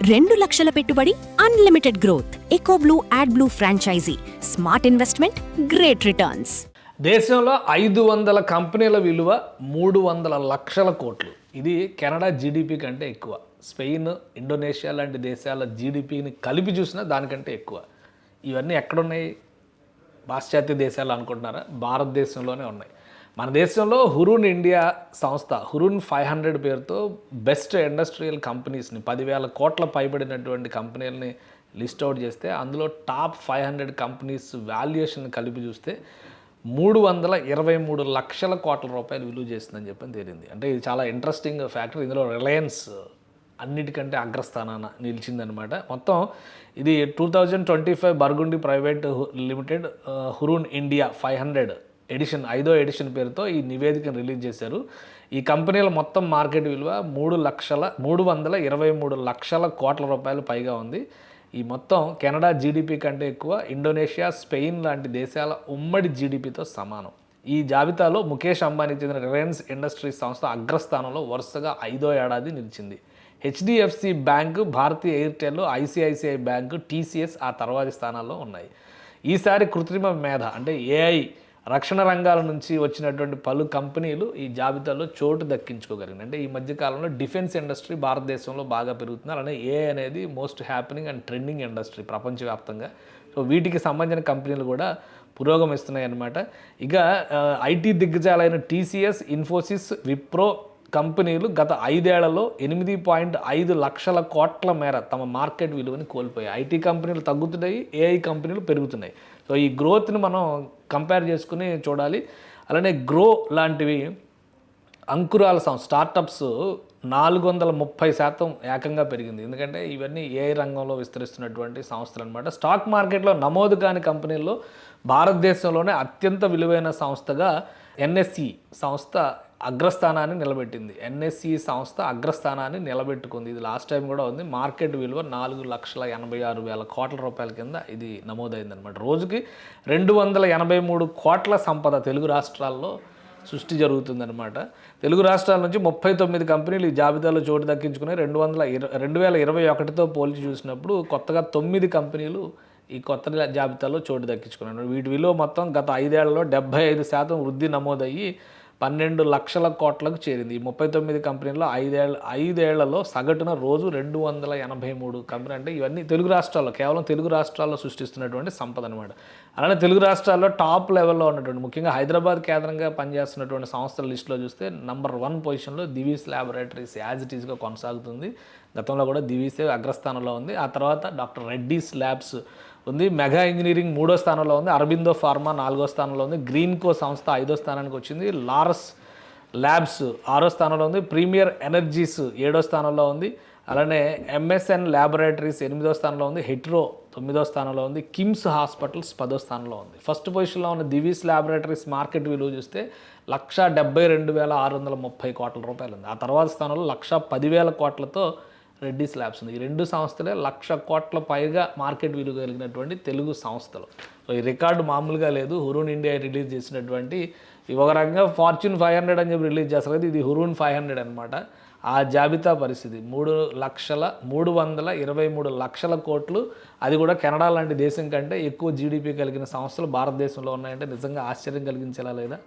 2 లక్షల పెట్టుబడి, unlimited growth. Ecoblue AdBlue franchise. Smart investment, great returns. దేశంలో 500 కంపెనీల విలువ 300 లక్షల కోట్లు. ఇది కెనడా జీడిపి కంటే ఎక్కువ. స్పెయిన్, ఇండోనేషియా లాంటి దేశాల జీడిపిని కలిపి చూసినా దానికంటే ఎక్కువ. ఇవన్నీ ఎక్కడున్నాయి? పాశ్చాత్య దేశాలు అనుకుంటున్నారా? భారతదేశంలోనే ఉన్నాయి. మన దేశంలో హురూన్ ఇండియా సంస్థ హురూన్ 500 పేరుతో బెస్ట్ ఇండస్ట్రియల్ కంపెనీస్ని 10,000 కోట్ల పైబడినటువంటి కంపెనీలని లిస్ట్ అవుట్ చేస్తే అందులో టాప్ 500 కంపెనీస్ వాల్యుయేషన్ కలిపి చూస్తే 323 లక్షల కోట్ల రూపాయలు విలువ చేస్తుందని చెప్పని తేలింది. అంటే ఇది చాలా ఇంట్రెస్టింగ్ ఫ్యాక్టర్. ఇందులో రిలయన్స్ అన్నిటికంటే అగ్రస్థానాన నిలిచిందనమాట. మొత్తం ఇది 2025 Burgundy Private Limited Hurun India 500 edition 5వ ఎడిషన్ పేరుతో ఈ నివేదికను రిలీజ్ చేశారు. ఈ కంపెనీల మొత్తం మార్కెట్ విలువ 323 లక్షల కోట్ల రూపాయలు పైగా ఉంది. ఈ మొత్తం కెనడా జీడిపి కంటే ఎక్కువ, ఇండోనేషియా, స్పెయిన్ లాంటి దేశాల ఉమ్మడి జీడిపితో సమానం. ఈ జాబితాలో ముఖేష్ అంబానీకి చెందిన రిలయన్స్ ఇండస్ట్రీస్ సంస్థ అగ్రస్థానంలో వరుసగా 5వ ఏడాది నిలిచింది. హెచ్డిఎఫ్సి బ్యాంకు, భారతీయ ఎయిర్టెల్, ఐసిఐసిఐ బ్యాంకు, టీసీఎస్ ఆ తర్వాతి స్థానాల్లో ఉన్నాయి. ఈసారి కృత్రిమ మేధ అంటే ఏఐ రక్షణ రంగాల నుంచి వచ్చినటువంటి పలు కంపెనీలు ఈ జాబితాలో చోటు దక్కించుకోగలిగింది. అంటే ఈ మధ్యకాలంలో డిఫెన్స్ ఇండస్ట్రీ భారతదేశంలో బాగా పెరుగుతున్నారు. అలానే ఏఐ అనేది most happening and trending industry ప్రపంచవ్యాప్తంగా. సో వీటికి సంబంధించిన కంపెనీలు కూడా పురోగమిస్తున్నాయి అన్నమాట. ఇక ఐటీ దిగ్గజాలైన టీసీఎస్, ఇన్ఫోసిస్, విప్రో కంపెనీలు గత 5 ఏళ్లలో 8.5 లక్షల కోట్ల మేర తమ మార్కెట్ విలువని కోల్పోయాయి. ఐటీ కంపెనీలు తగ్గుతున్నాయి, ఏఐ కంపెనీలు పెరుగుతున్నాయి. సో ఈ గ్రోత్ని మనం కంపేర్ చేసుకుని చూడాలి. అలానే గ్రో లాంటివి అంకురాల సంస్థ స్టార్టప్స్ 430% ఏకంగా పెరిగింది. ఎందుకంటే ఇవన్నీ ఏఐ రంగంలో విస్తరిస్తున్నటువంటి సంస్థలు అనమాట. స్టాక్ మార్కెట్లో నమోదు కాని కంపెనీల్లో భారతదేశంలోనే అత్యంత విలువైన సంస్థగా ఎన్ఎస్ఈ సంస్థ అగ్రస్థానాన్ని నిలబెట్టింది. ఎన్ఎస్ఈ సంస్థ అగ్రస్థానాన్ని నిలబెట్టుకుంది. ఇది లాస్ట్ టైం కూడా ఉంది. మార్కెట్ విలువ 4,86,000 కోట్ల రూపాయల కింద ఇది నమోదైందనమాట. రోజుకి 283 కోట్ల సంపద తెలుగు రాష్ట్రాల్లో సృష్టి జరుగుతుందనమాట. తెలుగు రాష్ట్రాల నుంచి 39 కంపెనీలు ఈ జాబితాలో చోటు దక్కించుకుని 2021తో పోల్చి చూసినప్పుడు కొత్తగా 9 కంపెనీలు ఈ కొత్త జాబితాలో చోటు దక్కించుకున్నాడు. వీటి విలువ మొత్తం గత 5 ఏళ్లలో 75% వృద్ధి నమోదయ్యి 12 లక్షల కోట్లకు చేరింది. ఈ 39 కంపెనీల్లో 5 ఏళ్లలో సగటున రోజు 283 కంపెనీ. అంటే ఇవన్నీ తెలుగు రాష్ట్రాల్లో, కేవలం తెలుగు రాష్ట్రాల్లో సృష్టిస్తున్నటువంటి సంపద అనమాట. అలానే తెలుగు రాష్ట్రాల్లో టాప్ లెవెల్లో ఉన్నటువంటి ముఖ్యంగా హైదరాబాద్ కేంద్రంగా పనిచేస్తున్నటువంటి సంస్థల లిస్టులో చూస్తే నంబర్ 1 పొజిషన్లో దివీస్ ల్యాబొరేటరీస్ యాజ్ ఇట్ ఈస్గా కొనసాగుతుంది. గతంలో కూడా దివీసే అగ్రస్థానంలో ఉంది. ఆ తర్వాత డాక్టర్ రెడ్డీస్ ల్యాబ్స్ ఉంది. మెగా ఇంజనీరింగ్ 3వ స్థానంలో ఉంది. అరబిందో ఫార్మా 4వ స్థానంలో ఉంది. గ్రీన్కో సంస్థ 5వ స్థానానికి వచ్చింది. లారస్ ల్యాబ్స్ 6వ స్థానంలో ఉంది. ప్రీమియర్ ఎనర్జీస్ 7వ స్థానంలో ఉంది. అలానే ఎంఎస్ఎన్ ల్యాబొరేటరీస్ 8వ స్థానంలో ఉంది. హెట్రో 9వ స్థానంలో ఉంది. కిమ్స్ హాస్పిటల్స్ 10వ స్థానంలో ఉంది. ఫస్ట్ పొజిషన్లో ఉన్న దివీస్ ల్యాబొరేటరీస్ మార్కెట్ విలువ చూస్తే 1,72,630 కోట్ల రూపాయలు ఉంది. ఆ తర్వాత స్థానంలో 1,10,000 కోట్లతో రెడ్డీస్ ల్యాబ్స్ ఉంది. ఈ 2 సంస్థలే 1,00,000 కోట్ల పైగా మార్కెట్ విలువ కలిగినటువంటి తెలుగు సంస్థలు. సో ఈ రికార్డు మామూలుగా లేదు. హురూన్ ఇండియా రిలీజ్ చేసినటువంటి ఒక రకంగా ఫార్చ్యూన్ 500 అని చెప్పి రిలీజ్ చేస్తారు కదా, ఇది హురూన్ 500 అనమాట. ఆ జాబితా పరిస్థితి 323 లక్షల కోట్లు. అది కూడా కెనడా లాంటి దేశం కంటే ఎక్కువ జీడిపి కలిగిన సంస్థలు భారతదేశంలో ఉన్నాయంటే నిజంగా ఆశ్చర్యం కలిగించేలా లేదా?